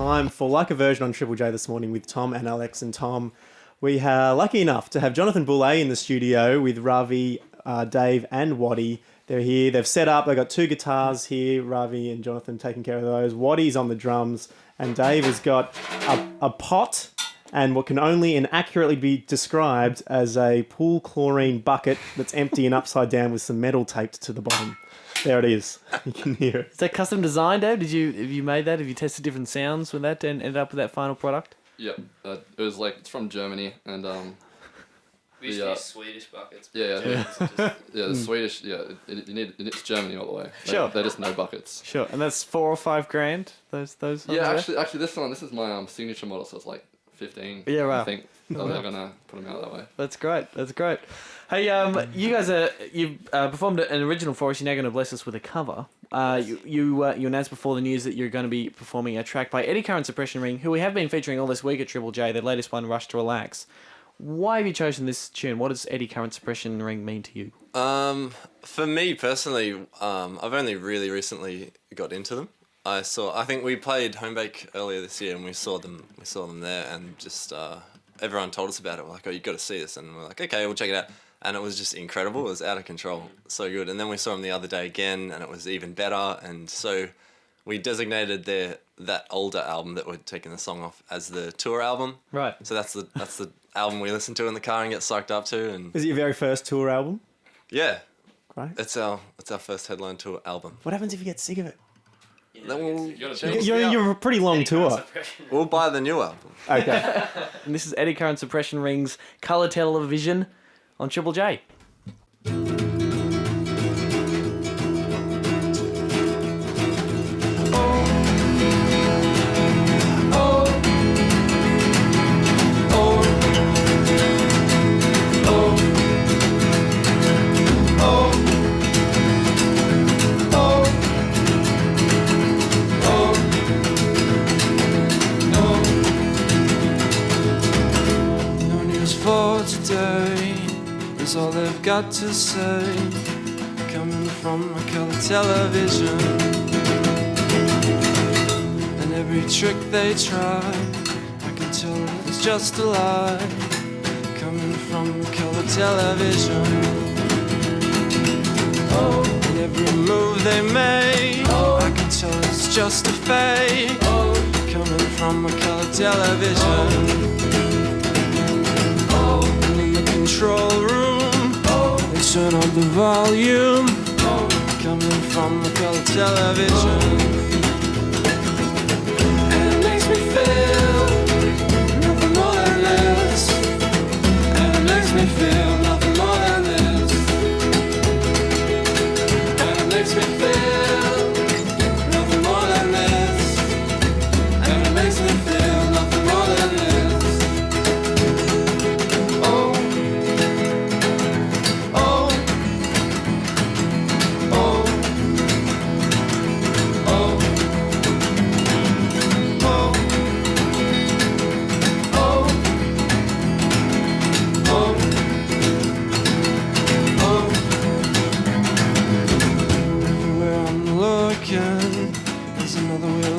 time for Like a Virgin on Triple J this morning with Tom and Alex. And Tom, we are lucky enough to have Jonathan Boulet in the studio with Ravi, Dave and Waddy. They're here. They've set up. They've got 2 guitars here. Ravi and Jonathan taking care of those. Waddy's on the drums. And Dave has got a pot and what can only inaccurately be described as a pool chlorine bucket that's empty and upside down with some metal taped to the bottom. There it is. You can hear it. Is that custom designed, Dave? Have you made that? Have you tested different sounds with that and ended up with that final product? Yep. It was it's from Germany and we used to use Swedish buckets. The Swedish. It's Germany all the way. They're just no buckets. Sure. And that's $4 or $5 grand. Those. Yeah, actually, this is my signature model, so it's like 15. Yeah, right. I think they're gonna put them out that way. That's great. Hey, you guys you performed an original for us. You're now going to bless us with a cover. You announced before the news that you're going to be performing a track by Eddy and Supression Ring, who we have been featuring all this week at Triple J. Their latest one, Rush to Relax. Why have you chosen this tune? What does Eddy Supression Ring mean to you? For me personally, I've only really recently got into them. I think we played Homebake earlier this year, and we saw them there, and just everyone told us about it. We're like, oh, you got to see this, and we're like, okay, we'll check it out. And it was just incredible. It was out of control, so good. And then we saw them the other day again, and it was even better. And so we designated that older album that we're taking the song off as the tour album. Right. So that's the album we listen to in the car and get psyched up to. And Is it your very first tour album? yeah, Right. it's our first headline tour album. What happens if you get sick of it? Then we'll You're a pretty long tour. we'll buy the new album. Okay. And this is Eddy and Supression Ring's Colour Television on Triple J. All they've got to say, coming from a colour television, and every trick they try, I can tell it's just a lie, coming from a colour television. And every move they make, I can tell it's just a fake, coming from a colour television. And in the control room, they turn up the volume, coming from the colour television. And it makes me feel nothing more than this. And it makes me feel nothing more than this. And it makes me feel nothing more than this. And it makes me feel nothing more than this.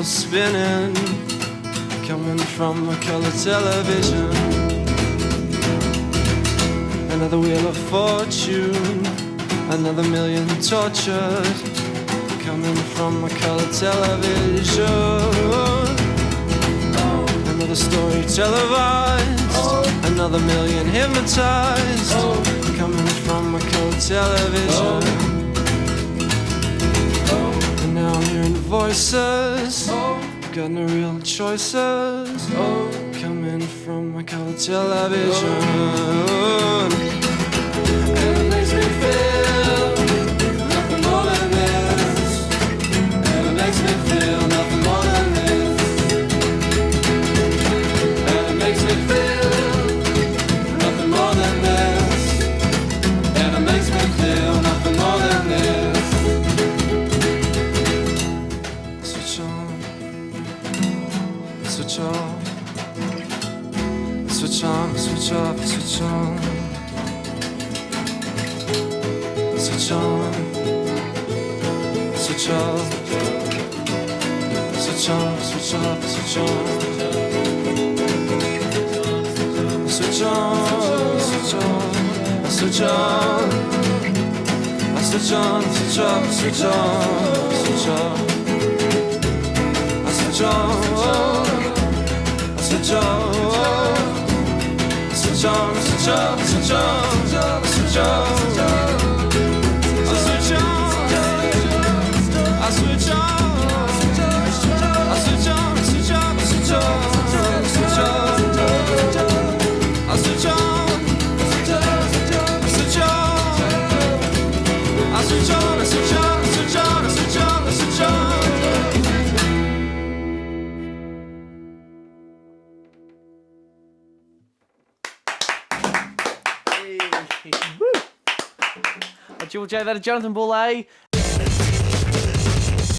Spinning, coming from a colour television. Another wheel of fortune, another million tortured, coming from a colour television. Another story televised, another million hypnotised, coming from a colour television. Now I'm hearing voices, got no real choices, coming from my colour television. And it makes me feel nothing more than this. And it makes me feel nothing more than this. And it makes me feel nothing more than this. And it makes me feel nothing more than this. Switch on, switch off, switch on, switch off, switch on, switch on, switch off, switch switch on, switch off, switch on. Switch on, switch on, switch on. Switch on, switch off, switch on, switch on. Switch on, switch on. Switch on, switch off, switch on, switch on. I switch on, I switch on, switch on, switch on, switch on. I switch on, switch on, switch on. I switch on, switch on, switch on, switch on, switch on. Jewel J, that is Jonathan Boulet.